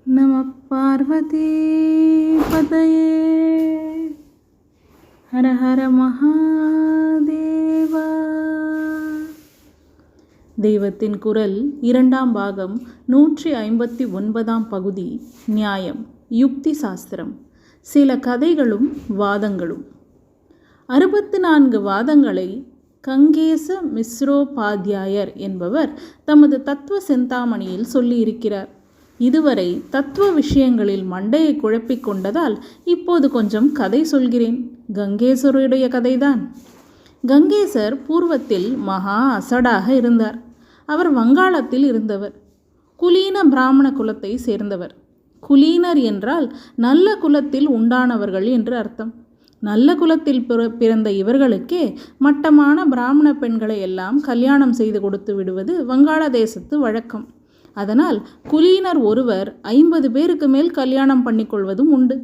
நம பார்வதி பதயே ஹர ஹர மகாதேவா. தெய்வத்தின் குரல் 2ஆம் பாகம் 159ஆம் பகுதி. நியாயம் யுக்தி சாஸ்திரம். சில கதைகளும் வாதங்களும். 64 வாதங்களை கங்கேச மிஸ்ரோபாத்யாயர் என்பவர் தமது தத்துவ சிந்தாமணியில் சொல்லியிருக்கிறார். இதுவரை தத்துவ விஷயங்களில் மண்டையை குழப்பிக் கொண்டதால் இப்போது கொஞ்சம் கதை சொல்கிறேன். கங்கேசருடைய கதைதான். கங்கேசர் பூர்வத்தில் மகா அசடாக இருந்தார். அவர் வங்காளத்தில் இருந்தவர். குலீன பிராமண குலத்தை சேர்ந்தவர். குலீனர் என்றால் நல்ல குலத்தில் உண்டானவர்கள் என்று அர்த்தம். நல்ல குலத்தில் பிறந்த இவர்களுக்கே மட்டமான பிராமண பெண்களை எல்லாம் கல்யாணம் செய்து கொடுத்து விடுவது வங்காள தேசத்து வழக்கம். அதனால் குலீனர் ஒருவர் 50 பேருக்கு மேல் கல்யாணம் பண்ணிக்கொள்வதும் உண்டு.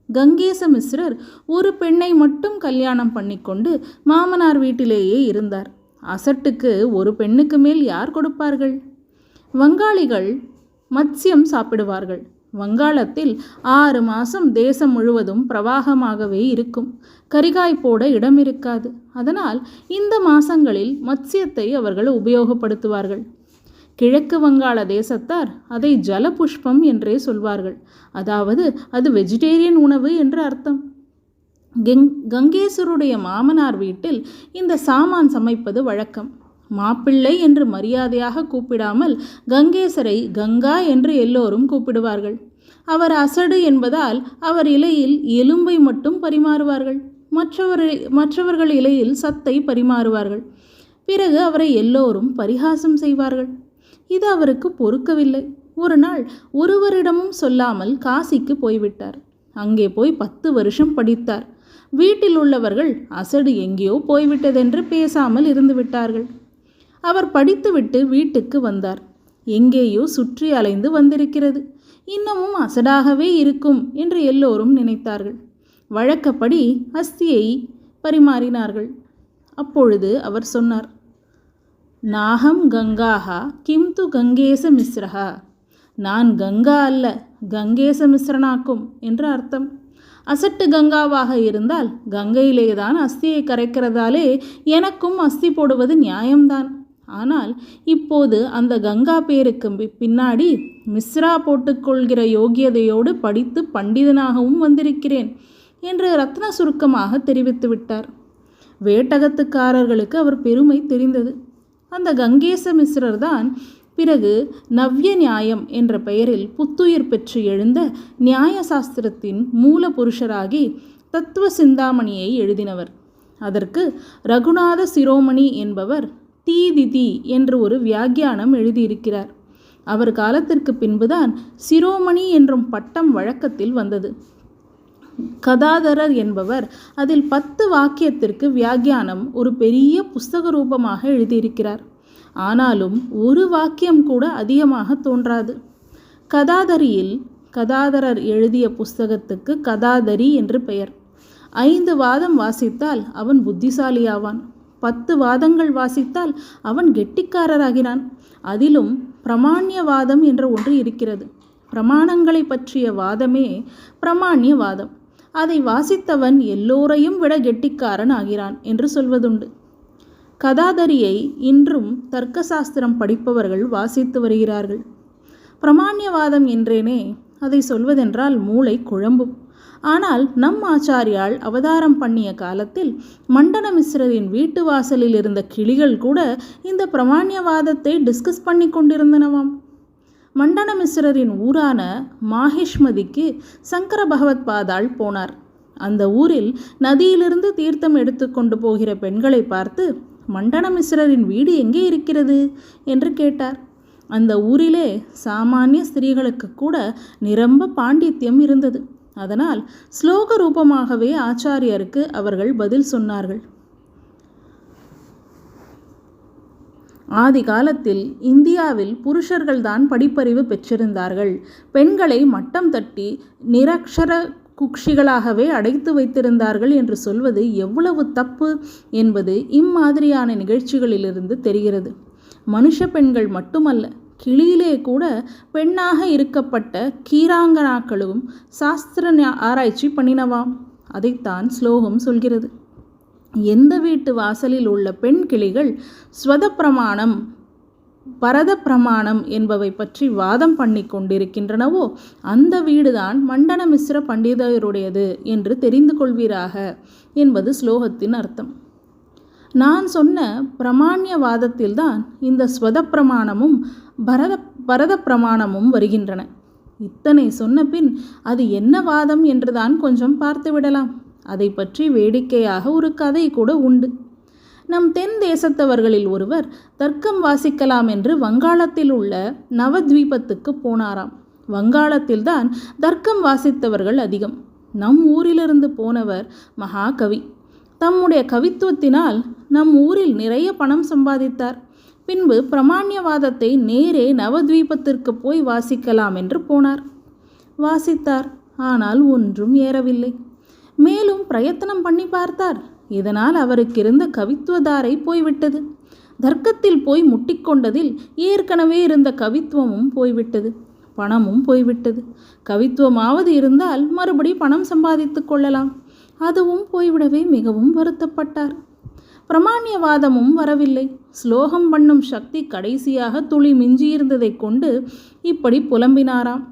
கங்கேச மிஸ்ரர் ஒரு பெண்ணை மட்டும் கல்யாணம் பண்ணிக்கொண்டு மாமனார் வீட்டிலேயே இருந்தார். அசட்டுக்கு ஒரு பெண்ணுக்கு மேல் யார் கொடுப்பார்கள்? வங்காளிகள் மத்ஸ்யம் சாப்பிடுவார்கள். வங்காளத்தில் 6 மாதம் தேசம் முழுவதும் பிரவாகமாகவே இருக்கும். கரிகாய் போட இடம் இருக்காது. அதனால் இந்த மாதங்களில் மத்ஸ்யத்தை அவர்கள் உபயோகப்படுத்துவார்கள். கிழக்கு வங்காள தேசத்தார் அதை ஜலபுஷ்பம் என்றே சொல்வார்கள். அதாவது அது வெஜிடேரியன் உணவு என்று அர்த்தம். கங்கேசருடைய மாமனார் வீட்டில் இந்த சாமான் சமைப்பது வழக்கம். மாப்பிள்ளை என்று மரியாதையாக கூப்பிடாமல் கங்கேசரை கங்கா என்று எல்லோரும் கூப்பிடுவார்கள். அவர் அசடு என்பதால் அவர் இலையில் எலும்பை மட்டும் பரிமாறுவார்கள். மற்றவர்கள் இலையில் சத்தை பரிமாறுவார்கள். பிறகு அவரை எல்லோரும் பரிகாசம் செய்வார்கள். இது அவருக்கு பொறுக்கவில்லை. ஒரு நாள் ஒருவரிடமும் சொல்லாமல் காசிக்கு போய்விட்டார். அங்கே போய் 10 வருஷம் படித்தார். வீட்டில் உள்ளவர்கள் அசடு எங்கேயோ போய்விட்டதென்று பேசாமல் இருந்து விட்டார்கள். அவர் படித்துவிட்டு வீட்டுக்கு வந்தார். எங்கேயோ சுற்றி அலைந்து வந்திருக்கிறது. இன்னமும் அசடாகவே இருக்கும் என்று எல்லோரும் நினைத்தார்கள். வழக்கப்படி அஸ்தியை பரிமாறினார்கள். அப்பொழுது அவர் சொன்னார், நாகம் கங்காஹா கிம் து கங்கேச மிஸ்ரஹா. நான் கங்கா அல்ல, கங்கேச மிஸ்ரனாக்கும் என்று அர்த்தம். அசட்டு கங்காவாக இருந்தால் கங்கையிலேதான் அஸ்தியை கரைக்கிறதாலே எனக்கும் அஸ்தி போடுவது நியாயம்தான். ஆனால் இப்போது அந்த கங்கா பேருக்கு பின்னாடி மிஸ்ரா போட்டுக்கொள்கிற யோகியதையோடு படித்து பண்டிதனாகவும் வந்திருக்கிறேன் என்று ரத்ன சுருக்கமாக தெரிவித்து விட்டார். வேட்டகத்துக்காரர்களுக்கு அவர் பெருமை தெரிந்தது. அந்த கங்கேச மிஸ்ரர் தான் பிறகு நவ்ய நியாயம் என்ற பெயரில் புத்துயிர் பெற்று எழுந்த நியாய சாஸ்திரத்தின் மூல புருஷராகி தத்துவ சிந்தாமணியை எழுதினவர். அதற்கு ரகுநாத சிரோமணி என்பவர் தீதிதி என்று ஒரு வியாக்கியானம் எழுதியிருக்கிறார். அவர் காலத்திற்கு பின்புதான் சிரோமணி என்றும் பட்டம் வழக்கத்தில் வந்தது. கதாதரர் என்பவர் அதில் 10 வாக்கியத்திற்கு வியாக்கியானம் ஒரு பெரிய புஸ்தக ரூபமாக எழுதியிருக்கிறார். ஆனாலும் ஒரு வாக்கியம் கூட அதிகமாக தோன்றாது. கதாதரர் எழுதிய புஸ்தகத்துக்கு கதாதரி என்று பெயர். 5 வாதம் வாசித்தால் அவன் புத்திசாலியாவான். 10 வாதங்கள் வாசித்தால் அவன் கெட்டிக்காரராகிறான். அதிலும் பிரமாண்யவாதம் என்ற ஒன்று இருக்கிறது. பிரமாணங்களை பற்றிய வாதமே பிரமாண்யவாதம். அதை வாசித்தவன் எல்லோரையும் விட கெட்டிக்காரன் ஆகிறான் என்று சொல்வதுண்டு. கதாதரியை இன்றும் தர்க்கசாஸ்திரம் படிப்பவர்கள் வாசித்து வருகிறார்கள். பிரமாண்யவாதம் என்றேனே, அதை சொல்வதென்றால் மூளை குழம்பும். ஆனால் நம் ஆச்சாரியால் அவதாரம் பண்ணிய காலத்தில் மண்டன மிஸ்ரரின் வீட்டு வாசலில் இருந்த கிளிகள் கூட இந்த பிரமாண்யவாதத்தை டிஸ்கஸ் பண்ணி கொண்டிருந்தனவாம். மண்டன மிஸ்ரரின் ஊரான மாஹேஷ்மதிக்கு சங்கர பகவத் பாதாள் போனார். அந்த ஊரில் நதியிலிருந்து தீர்த்தம் எடுத்துக்கொண்டு போகிற பெண்களை பார்த்து, மண்டன மிஸ்ரரின் வீடு எங்கே இருக்கிறது என்று கேட்டார். அந்த ஊரிலே சாமானிய ஸ்திரீகளுக்கு கூட நிரம்ப பாண்டித்யம் இருந்தது. அதனால் ஸ்லோக ரூபமாகவே ஆச்சாரியருக்கு அவர்கள் பதில் சொன்னார்கள். ஆதி காலத்தில் இந்தியாவில் புருஷர்கள்தான் படிப்பறிவு பெற்றிருந்தார்கள். பெண்களை மட்டம் தட்டி நிரக்ஷர குக்ஷிகளாகவே அடைத்து வைத்திருந்தார்கள் என்று சொல்வது எவ்வளவு தப்பு என்பது இம்மாதிரியான நிகழ்ச்சிகளிலிருந்து தெரிகிறது. மனுஷ பெண்கள் மட்டுமல்ல, கிளியிலே கூட பெண்ணாக இருக்கப்பட்ட கீராங்கனாக்களும் சாஸ்திர ஆராய்ச்சி பண்ணினவாம். அதைத்தான் ஸ்லோகம் சொல்கிறது. எந்த வீட்டு வாசலில் உள்ள பெண் கிளிகள் ஸ்வத பிரமாணம் பரத பிரமாணம் என்பவை பற்றி வாதம் பண்ணி கொண்டிருக்கின்றனவோ அந்த வீடுதான் மண்டன மிஸ்ர பண்டிதருடையது என்று தெரிந்து கொள்வீராக என்பது ஸ்லோகத்தின் அர்த்தம். நான் சொன்ன பிரமாண்யவாதத்தில்தான் இந்த ஸ்வத பிரமாணமும் பரத பிரமாணமும் வருகின்றன. இத்தனை சொன்ன பின் அது என்ன வாதம் என்றுதான் கொஞ்சம் பார்த்து விடலாம். அதை பற்றி வேடிக்கையாக ஒரு கதை கூட உண்டு. நம் தென் தேசத்தவர்களில் ஒருவர் தர்க்கம் வாசிக்கலாம் என்று வங்காளத்தில் உள்ள நவத்வீபத்துக்கு போனாராம். வங்காளத்தில்தான் தர்க்கம் வாசித்தவர்கள் அதிகம். நம் ஊரிலிருந்து போனவர் மகாகவி. தம்முடைய கவித்துவத்தினால் நம் ஊரில் நிறைய பணம் சம்பாதித்தார். பின்பு பிரமாண்யவாதத்தை நேரே நவத்வீபத்திற்கு போய் வாசிக்கலாம் என்று போனார். வாசித்தார். ஆனால் ஒன்றும் ஏறவில்லை. மேலும் பிரயத்தனம் பண்ணி பார்த்தார். இதனால் அவருக்கு இருந்த கவித்துவதாரை போய்விட்டது. தர்க்கத்தில் போய் முட்டிக்கொண்டதில் ஏற்கனவே இருந்த கவித்துவமும் போய்விட்டது, பணமும் போய்விட்டது. கவித்துவமாவது இருந்தால் மறுபடி பணம் சம்பாதித்து கொள்ளலாம். அதுவும் போய்விடவே மிகவும் வருத்தப்பட்டார். பிரமாண்யவாதமும் வரவில்லை. ஸ்லோகம் பண்ணும் சக்தி கடைசியாக துளி மிஞ்சியிருந்ததை கொண்டு இப்படி புலம்பினாராம்.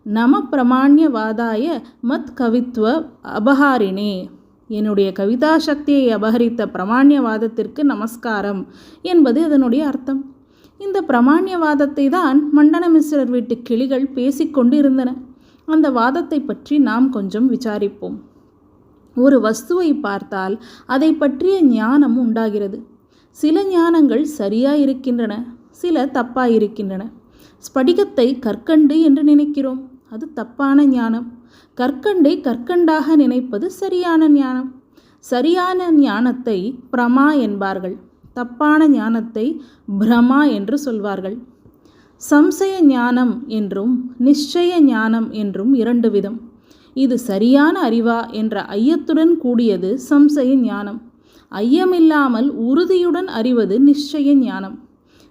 நம பிரமாண்யவாதாய மத் கவித்துவ அபஹாரினே. என்னுடைய கவிதா சக்தியை அபகரித்த பிரமாண்யவாதத்திற்கு நமஸ்காரம் என்பது அதனுடைய அர்த்தம். இந்த பிரமாண்யவாதத்தை தான் மண்டன மிஸ்ரர் வீட்டு கிளிகள் பேசிக்கொண்டு இருந்தன. அந்த வாதத்தை பற்றி நாம் கொஞ்சம் விசாரிப்போம். ஒரு வஸ்துவை பார்த்தால் அதை பற்றிய ஞானம் உண்டாகிறது. சில ஞானங்கள் சரியாயிருக்கின்றன, சில தப்பாயிருக்கின்றன. ஸ்படிகத்தை கற்கண்டு என்று நினைக்கிறோம், அது தப்பான ஞானம். கற்கண்டை கற்கண்டாக நினைப்பது சரியான ஞானம். சரியான ஞானத்தை பிரமா என்பார்கள், தப்பான ஞானத்தை பிரமா என்று சொல்வார்கள். சம்சய ஞானம் என்றும் நிச்சய ஞானம் என்றும் இரண்டு விதம். இது சரியான அறிவா என்ற ஐயத்துடன் கூடியது சம்சய ஞானம். ஐயமில்லாமல் உறுதியுடன் அறிவது நிச்சய ஞானம்.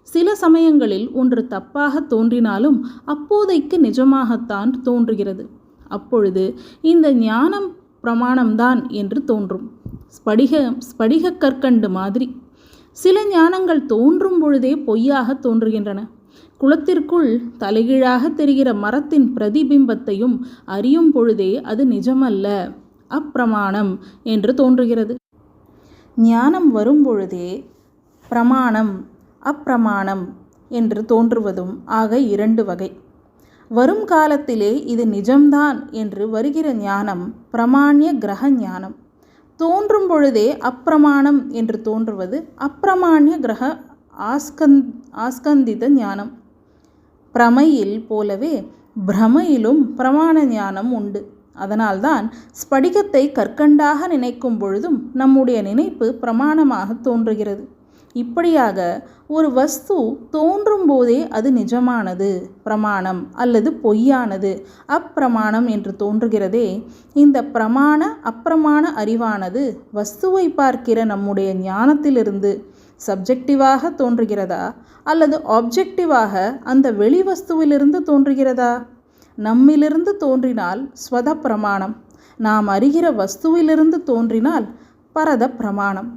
சில சமயங்களில் ஒன்று தப்பாக தோன்றினாலும் அப்போதைக்கு நிஜமாகத்தான் தோன்றுகிறது. அப்பொழுது இந்த ஞானம் பிரமாணம்தான் என்று தோன்றும். ஸ்படிக கற்கண்டு மாதிரி சில ஞானங்கள் தோன்றும் பொழுதே பொய்யாக தோன்றுகின்றன. குளத்திற்குள் தலைகீழாக தெரிகிற மரத்தின் பிரதிபிம்பத்தையும் அறியும் பொழுதே அது நிஜமல்ல, அப்பிரமாணம் என்று தோன்றுகிறது. ஞானம் வரும் பொழுதே பிரமாணம் அப்பிரமாணம் என்று தோன்றுவதும் ஆக இரண்டு வகை. வரும் காலத்திலே இது நிஜம்தான் என்று வருகிற ஞானம் பிரமாண்ய கிரக ஞானம். தோன்றும் பொழுதே அப்பிரமாணம் என்று தோன்றுவது அப்பிரமாண்ய கிரக ஆஸ்கந்தித ஞானம். பிரமையில் போலவே பிரமையிலும் பிரமாண ஞானம் உண்டு. அதனால்தான் ஸ்படிகத்தை கற்கண்டாக நினைக்கும் பொழுதும் நம்முடைய நினைப்பு பிரமாணமாக தோன்றுகிறது. இப்படியாக ஒரு வஸ்து தோன்றும் போதே அது நிஜமானது பிரமாணம் அல்லது பொய்யானது அப்பிரமாணம் என்று தோன்றுகிறதே. இந்த பிரமாண அப்பிரமாண அறிவானது வஸ்துவை பார்க்கிற நம்முடைய ஞானத்திலிருந்து சப்ஜெக்டிவாக தோன்றுகிறதா அல்லது ஆப்ஜெக்டிவாக அந்த வெளி வஸ்துவிலிருந்து தோன்றுகிறதா? நம்மிலிருந்து தோன்றினால் ஸ்வத பிரமாணம், நாம் அறிகிற வஸ்துவிலிருந்து தோன்றினால் பரத பிரமாணம்.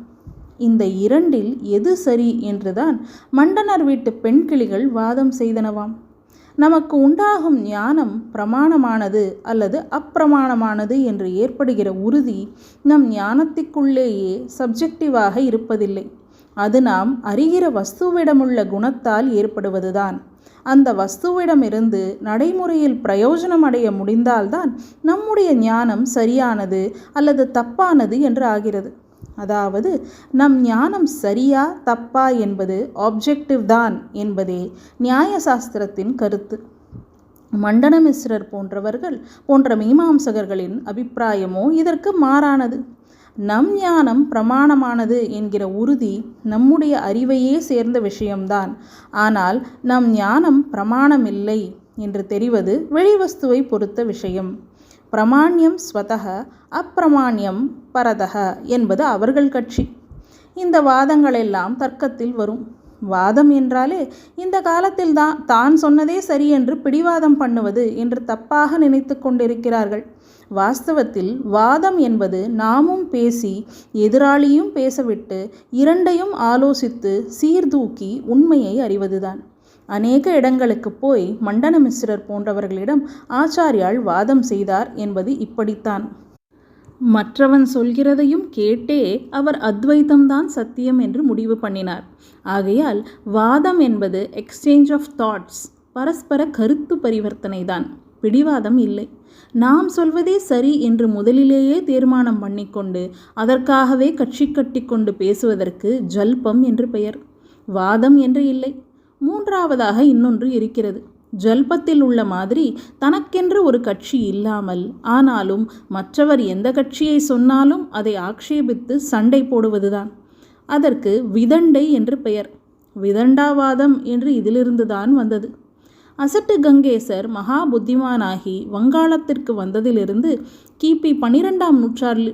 இந்த இரண்டில் எது சரி என்றுதான் மண்டனர் வீட்டு பெண் கிளிகள் வாதம் செய்தனவாம். நமக்கு உண்டாகும் ஞானம் பிரமாணமானது அல்லது அப்பிரமாணமானது என்று ஏற்படுகிற உறுதி நம் ஞானத்திற்குள்ளேயே சப்ஜெக்டிவாக இருப்பதில்லை. அது நாம் அறிகிற வஸ்துவிடமுள்ள குணத்தால் ஏற்படுவதுதான். அந்த வஸ்துவிடமிருந்து நடைமுறையில் பிரயோஜனம் அடைய முடிந்தால்தான் நம்முடைய ஞானம் சரியானது அல்லது தப்பானது என்று ஆகிறது. அதாவது நம் ஞானம் சரியா தப்பா என்பது ஆப்ஜெக்டிவ் தான் என்பதே நியாயசாஸ்திரத்தின் கருத்து. மண்டன மிஸ்ரர் போன்ற மீமாம்சகர்களின் அபிப்பிராயமோ இதற்கு மாறானது. நம் ஞானம் பிரமாணமானது என்கிற உறுதி நம்முடைய அறிவையே சேர்ந்த விஷயம்தான். ஆனால் நம் ஞானம் பிரமாணமில்லை என்று தெரிவது வெளிவஸ்துவை பொறுத்த விஷயம். பிரமாண்யம் ஸ்வதக அப்பிரமாண்யம் பரதக என்பது அவர்கள் கட்சி. இந்த வாதங்களெல்லாம் தர்க்கத்தில் வரும். வாதம் என்றாலே இந்த காலத்தில் தான் சொன்னதே சரி என்று பிடிவாதம் பண்ணுவது என்று தப்பாக நினைத்து கொண்டிருக்கிறார்கள். வாஸ்தவத்தில் வாதம் என்பது நாமும் பேசி எதிராளியும் பேசவிட்டு இரண்டையும் ஆலோசித்து சீர்தூக்கி உண்மையை அறிவதுதான். அநேக இடங்களுக்கு போய் மண்டன மிஸ்ரர் போன்றவர்களிடம் ஆச்சாரியால் வாதம் செய்தார் என்பது இப்படித்தான். மற்றவன் சொல்கிறதையும் கேட்டே அவர் அத்வைத்தம்தான் சத்தியம் என்று முடிவு பண்ணினார். ஆகையால் வாதம் என்பது எக்ஸ்சேஞ்ச் ஆஃப் தாட்ஸ், பரஸ்பர கருத்து பரிவர்த்தனை தான், பிடிவாதம் இல்லை. நாம் சொல்வதே சரி என்று முதலிலேயே தீர்மானம் பண்ணிக்கொண்டு அதற்காகவே கட்சி கட்டி கொண்டு பேசுவதற்கு ஜல்பம் என்று பெயர். வாதம் என்று இல்லை. மூன்றாவதாக இன்னொன்று இருக்கிறது. ஜல்பத்தில் உள்ள மாதிரி தனக்கென்று ஒரு கட்சி இல்லாமல், ஆனாலும் மற்றவர் எந்த கட்சியை சொன்னாலும் அதை ஆக்ஷேபித்து சண்டை போடுவதுதான். அதற்கு விதண்டை என்று பெயர். விதண்டாவாதம் என்று இதிலிருந்துதான் வந்தது. அசட்டு கங்கேசர் மகா புத்திமானாகி வங்காளத்திற்கு வந்ததிலிருந்து கிபி 12ஆம்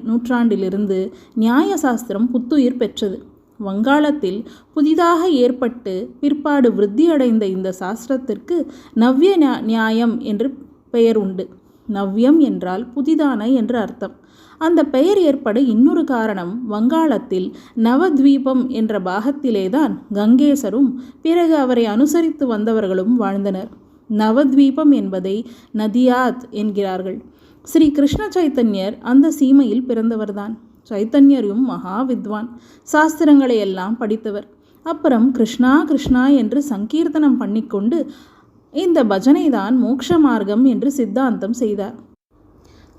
நூற்றாண்டிலிருந்து நியாய சாஸ்திரம் புத்துயிர் பெற்றது. வங்காளத்தில் புதிதாக ஏற்பட்டு பிற்பாடு விருத்தியடைந்த இந்த சாஸ்திரத்திற்கு நவ்ய நியாயம் என்று பெயர் உண்டு. நவ்யம் என்றால் புதிதான என்று அர்த்தம். அந்த பெயர் ஏற்பட இன்னொரு காரணம், வங்காளத்தில் நவத்வீபம் என்ற பாகத்திலேதான் கங்கேசரும் பிறகு அவரை அனுசரித்து வந்தவர்களும் வாழ்ந்தனர். நவத்வீபம் என்பதை நதியாத் என்கிறார்கள். ஸ்ரீ கிருஷ்ண சைத்தன்யர் அந்த சீமையில் பிறந்தவர்தான். சைத்தன்யரும் மகா வித்வான், சாஸ்திரங்களை எல்லாம் படித்தவர். அப்புறம் கிருஷ்ணா கிருஷ்ணா என்று சங்கீர்த்தனம் பண்ணிக்கொண்டு இந்த பஜனை தான் மோட்ச மார்க்கம் என்று சித்தாந்தம் செய்தார்.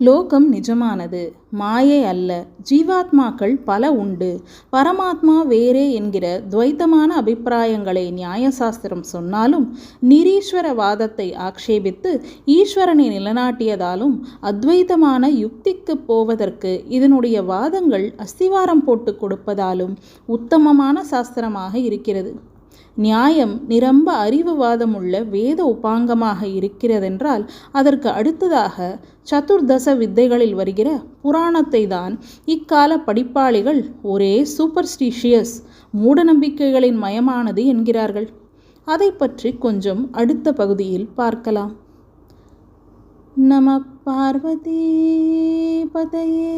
லோகம் நிஜமானது, மாயை அல்ல. ஜீவாத்மாக்கள் பல உண்டு, பரமாத்மா வேறே என்கிற துவைத்தமான அபிப்பிராயங்களை நியாயசாஸ்திரம் சொன்னாலும், நிரீஸ்வரவாதத்தை ஆக்ஷேபித்து ஈஸ்வரனை நிலநாட்டியதாலும் அத்வைத்தமான யுக்திக்கு போவதற்கு இதனுடைய வாதங்கள் அஸ்திவாரம் போட்டு கொடுப்பதாலும் உத்தமமான சாஸ்திரமாக இருக்கிறது. நியாயம் நிரம்ப அறிவுவாதமுள்ள வேத உபாங்கமாக இருக்கிறதென்றால் அதற்கு அடுத்ததாக சதுர்தச வித்தைகளில் வருகிற புராணத்தை தான் இக்கால படிப்பாளிகள் ஒரே சூப்பர்ஸ்டிஷியஸ், மூடநம்பிக்கைகளின் மயமானது என்கிறார்கள். அதை பற்றி கொஞ்சம் அடுத்த பகுதியில் பார்க்கலாம். நம பார்வதி பதயே.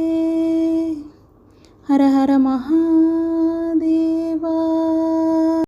ஹர ஹர மகாதேவா.